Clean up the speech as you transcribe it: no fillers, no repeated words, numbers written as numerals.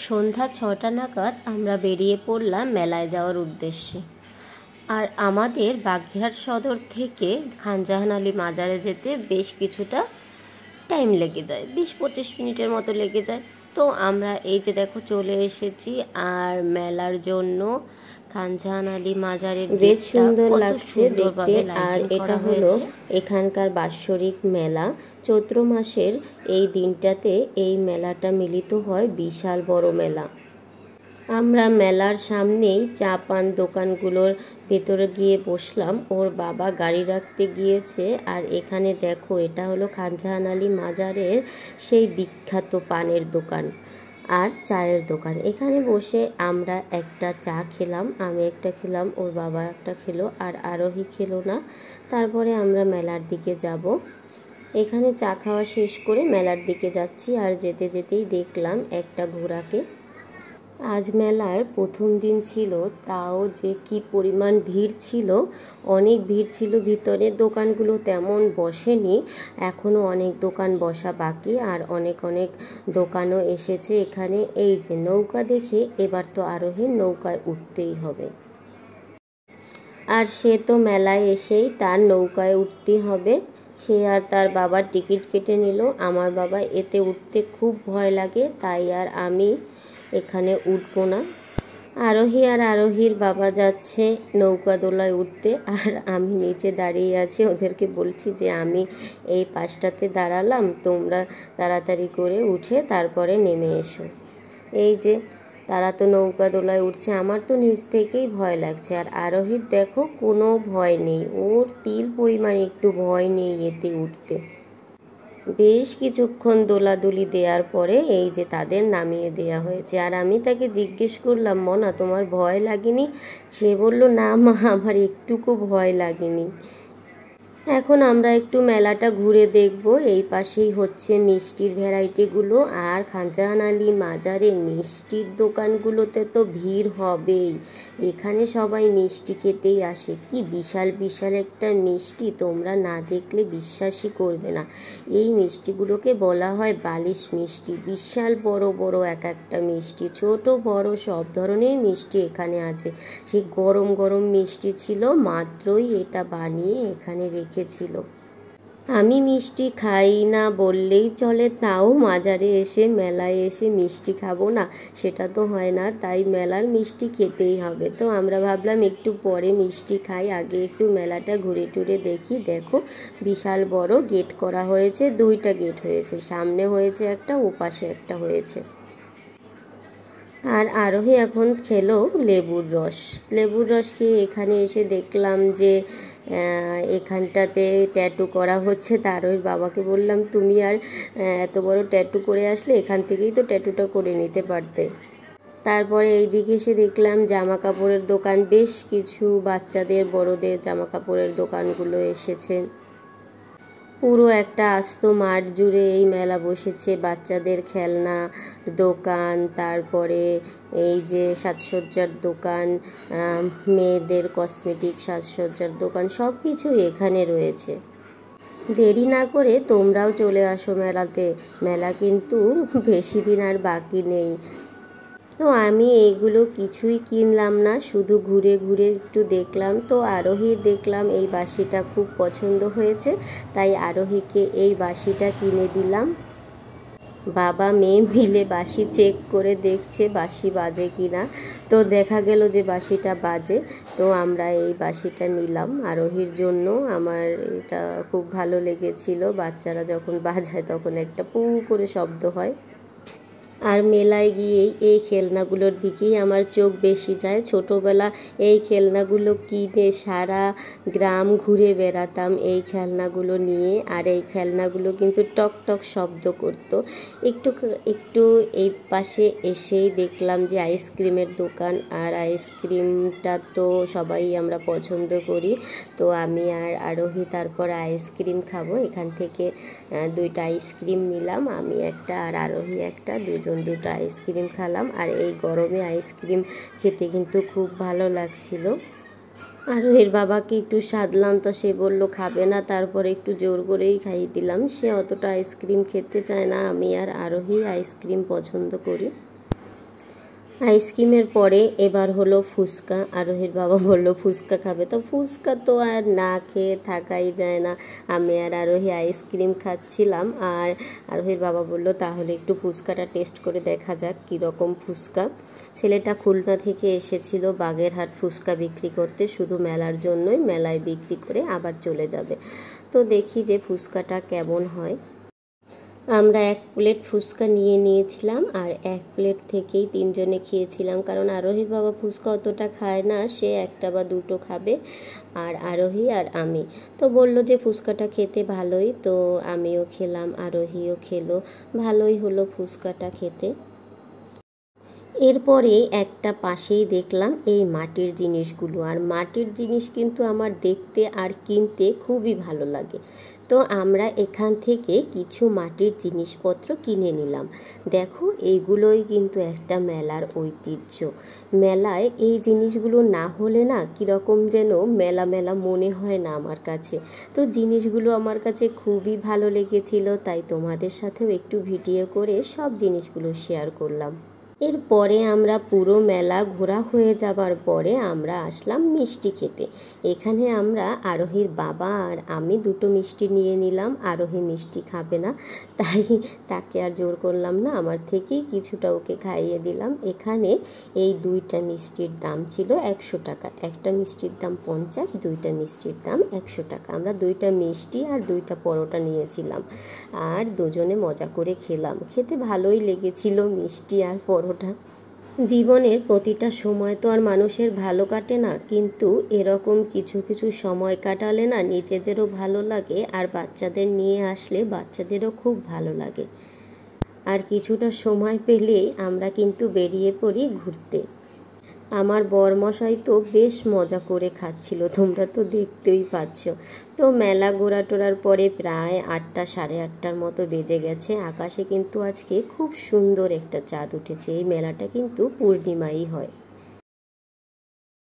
সন্ধ্যা ৬টা নাগাদ আমরা বেরিয়ে পড়লাম মেলায় যাওয়ার উদ্দেশ্যে। আর আমাদের বাগেরহাট সদর থেকে খানজাহান আলী মাজারে যেতে বেশ কিছুটা টাইম লেগে যায়, ২০-২৫ মিনিটের মতো লেগে যায়। তো আমরা এই যে দেখো চলে এসেছি। আর মেলার জন্য খানজাহান আলী মাজারের বেশ সুন্দর লাগছে দেখতে। আর এটা হলো এখানকার বাৎসরিক মেলা। চৈত্র মাসের এই দিনটাতে এই মেলাটা মিলিত হয়, বিশাল বড় মেলা। আমরা মেলার সামনেই চা পান দোকানগুলোর ভেতরে গিয়ে বসলাম। ওর বাবা গাড়ি রাখতে গিয়েছে। আর এখানে দেখো, এটা হলো খানজাহান আলী মাজারের সেই বিখ্যাত পানের দোকান আর চায়ের দোকান। এখানে বসে আমরা একটা চা খেলাম, আমি একটা খেলাম, ওর বাবা একটা খেলো, আর আরোহী খেলো না। তারপরে আমরা মেলার দিকে যাব। এখানে চা খাওয়া শেষ করে মেলার দিকে যাচ্ছি। আর যেতে যেতেই দেখলাম একটা ঘোড়াকে। আজ মেলার প্রথম দিন ছিল, তাও যে কি পরিমাণ ভিড় ছিল, অনেক ভিড় ছিল ভিতরে। দোকানগুলো তেমন বসেনি, এখনও অনেক দোকান বসা বাকি। আর অনেক দোকানও এসেছে এখানে। এই যে নৌকা দেখে এবার তো আরোহীর নৌকায় উঠতেই হবে। আর সে তো মেলায় এসেই তার নৌকায় উঠতেই হবে। সে আর তার বাবার টিকিট কেটে নিল। আমার বাবা এতে উঠতে খুব ভয় লাগে, তাই আর আমি এখানে উঠবো না। আরোহী আর আরোহীর বাবা যাচ্ছে নৌকা দোলায় উঠতে, আর আমি নিচে দাঁড়িয়ে আছি। ওদেরকে বলছি যে আমি এই পাশটাতে দাঁড়ালাম, তোমরা তাড়াতাড়ি করে উঠে তারপরে নেমে এসো। এই যে তারা তো নৌকা দোলায় উঠছে, আমার তো নিচ থেকেই ভয় লাগছে। আর আরোহীর দেখো কোনো ভয় নেই, ওর তিল পরিমাণ একটু ভয় নেই এতে উঠতে। বেশ কিছুক্ষণ দোলাদুলি দেওয়ার পরে এই যে তাদের নামিয়ে দেওয়া হয়েছে। আর আমি তাকে জিজ্ঞেস করলাম, মনা তোমার ভয় লাগেনি? সে বলল, না মা, আমার একটুকু ভয় লাগেনি। এখন আমরা একটু মেলাটা ঘুরে দেখব। এই পাশেই হচ্ছে মিষ্টির ভ্যারাইটিগুলো। আর খানজাহান আলী মাজারের মিষ্টির দোকানগুলোতে তো ভিড় হবেই, এখানে সবাই মিষ্টি খেতেই আসে। কি বিশাল বিশাল একটা মিষ্টি, তোমরা না দেখলে বিশ্বাসই করবে না। এই মিষ্টিগুলোকে বলা হয় বালিশ মিষ্টি। বিশাল বড় বড় এক একটা মিষ্টি, ছোট বড় সব ধরনের মিষ্টি এখানে আছে। সেই গরম গরম মিষ্টি ছিল, মাত্রই এটা বানিয়ে এখানে রেখেছিল। আমি মিষ্টি খাই না বললেই চলে, তাও মাজারে এসে মেলায় এসে মিষ্টি খাবো না সেটা তো হয় না, তাই মেলার মিষ্টি খেতেই হবে। তো আমরা ভাবলাম একটু পরে মিষ্টি খাই, আগে একটু মেলাটা ঘুরে টুরে দেখি। দেখো বিশাল বড় গেট করা হয়েছে, 2টা গেট হয়েছে, সামনে হয়েছে একটা, ওপাশে একটা হয়েছে। আর আরোহী এখন খেলো লেবুর রস খেয়ে এখানে এসে দেখলাম যে এখানটাতে ট্যাটু করা হচ্ছে। তার ওই বাবাকে বললাম, তুমি আর এত বড় ট্যাটু করে আসলে, এখান থেকেই তো ট্যাটুটা করে নিতে পারতে। তারপরে এই দিকে এসে দেখলাম জামা কাপড়ের দোকান, বেশ কিছু বাচ্চাদের বড়দের জামা কাপড়ের দোকানগুলো এসেছে। পুরো একটা আস্ত মাঠ জুড়ে এই মেলা বসেছে। বাচ্চাদের খেলনা দোকান, তারপরে এই যে সাজসজ্জার দোকান, মেয়েদের কসমেটিক সাজসজ্জার দোকান, সব কিছুই এখানে রয়েছে। দেরি না করে তোমরাও চলে আসো মেলাতে। মেলা কিন্তু বেশি দিন আর বাকি নেই। তো আমি এইগুলো কিছুই কিনলাম না, শুধু ঘুরে ঘুরে একটু দেখলাম। তো আরোহীর দেখলাম এই বাঁশিটা খুব পছন্দ হয়েছে, তাই আরোহীকে এই বাঁশিটা কিনে দিলাম। বাবা মেয়ে মিলে বাঁশি চেক করে দেখছে বাঁশি বাজে কিনা। তো দেখা গেল যে বাঁশিটা বাজে। তো আমরা এই বাঁশিটা নিলাম আরোহীর জন্য। আমার এটা খুব ভালো লেগেছিল, বাচ্চারা যখন বাজায় তখন একটা পু করে শব্দ হয়। আর মেলায় গিয়েই এই খেলনাগুলোর দিকেই আমার চোখ বেশি যায়। ছোটোবেলা এই খেলনাগুলো কিনে সারা গ্রাম ঘুরে বেড়াতাম এই খেলনাগুলো নিয়ে। আর এই খেলনাগুলো কিন্তু টক টক শব্দ করতো। একটু এই পাশে এসেই দেখলাম যে আইসক্রিমের দোকান। আর আইসক্রিমটা তো সবাই আমরা পছন্দ করি। তো আমি আর আরোহী তারপর আইসক্রিম খাবো। এখান থেকে 2টা আইসক্রিম নিলাম, আমি একটা আর আরোহী একটা, দুটো আইসক্রিম খেলাম। আর এই গরমে আইসক্রিম খেতে কিন্তু খুব ভালো লাগছিল। আরোহীর বাবাকে একটু সাধলাম, তো সে বলল খাবে না, তারপরে একটু জোর করেই খাইয়ে দিলাম। সে অতটা আইসক্রিম খেতে চায় না, আমি আর আরোহী আইসক্রিম পছন্দ করি। আইসক্রিমের পরে এবার হলো ফুচকা। আরোহীর বাবা বললো ফুচকা খাবে, তো ফুচকা তো আর না খেয়ে থাকাই যায় না। আমি আর আরোহী আইসক্রিম খাচ্ছিলাম, আর আরোহীর বাবা বললো তাহলে একটু ফুচকাটা টেস্ট করে দেখা যাক কীরকম ফুচকা। ছেলেটা খুলনা থেকে এসেছিল বাগেরহাট ফুচকা বিক্রি করতে, শুধু মেলার জন্যই, মেলায় বিক্রি করে আবার চলে যাবে। তো দেখি যে ফুচকাটা কেমন হয়। আমরা 1 প্লেট ফুচকা নিয়েছিলাম, আর 1 প্লেট থেকেই 3 জনে খেয়েছিলাম, কারণ আরোহীর বাবা ফুচকা অতটা খায় না, সে 1টা বা 2টো খাবে, আর আরোহী আর আমি। তো বললো যে ফুচকাটা খেতে ভালোই, তো আমিও খেলাম, আরোহীও খেলো, ভালোই হলো ফুচকাটা খেতে। এরপরে একটা পাশেই দেখলাম এই মাটির জিনিসগুলো, আর মাটির জিনিস কিন্তু আমার দেখতে আর কিনতে খুবই ভালো লাগে। তো আমরা এখান থেকে কিছু মাটির জিনিসপত্র কিনে নিলাম। দেখো, এইগুলোই কিন্তু একটা মেলার ঐতিহ্য। মেলায় এই জিনিসগুলো না হলে না কীরকম যেন মেলা মেলা মনে হয় না আমার কাছে। তো জিনিসগুলো আমার কাছে খুবই ভালো লেগেছিল, তাই তোমাদের সাথেও একটু ভিডিও করে সব জিনিসগুলো শেয়ার করলাম। এরপরে আমরা পুরো মেলা ঘোরা হয়ে যাবার পরে আমরা আসলাম মিষ্টি খেতে। এখানে আমরা আরোহীর বাবা আর আমি 2টো মিষ্টি নিয়ে নিলাম। আরোহী মিষ্টি খাবে না, তাই তাকে আর জোর করলাম না, আমার থেকেই কিছুটা ওকে খাইয়ে দিলাম। এখানে এই 2টা মিষ্টির দাম ছিল 100 টাকা। একটা মিষ্টির দাম 50, 2টা মিষ্টির দাম 100 টাকা। আমরা 2টা মিষ্টি আর 2টা পরোটা নিয়েছিলাম, আর দুজনে মজা করে খেলাম। খেতে ভালোই লেগেছিল মিষ্টি আর পরোটা। জীবনের প্রতিটা সময় তো আর মানুষের ভালো কাটে না, কিন্তু এরকম কিছু কিছু সময় কাটালে না নিজেদেরও ভালো লাগে, আর বাচ্চাদের নিয়ে আসলে বাচ্চাদেরও খুব ভালো লাগে। আর কিছুটা সময় পেলে আমরা কিন্তু বেরিয়ে পড়ি ঘুরতে। আমার বরমশাই তো বেশ মজা করে খাচ্ছিল, তোমরা তো দেখতেই পাচ্ছ। তো মেলা ঘোরা টোরার পরে প্রায় 8টা, সাড়ে 8টার মতো বেজে গেছে। আকাশে কিন্তু আজকে খুব সুন্দর একটা চাঁদ উঠেছে। এই মেলাটা কিন্তু পূর্ণিমাই হয়।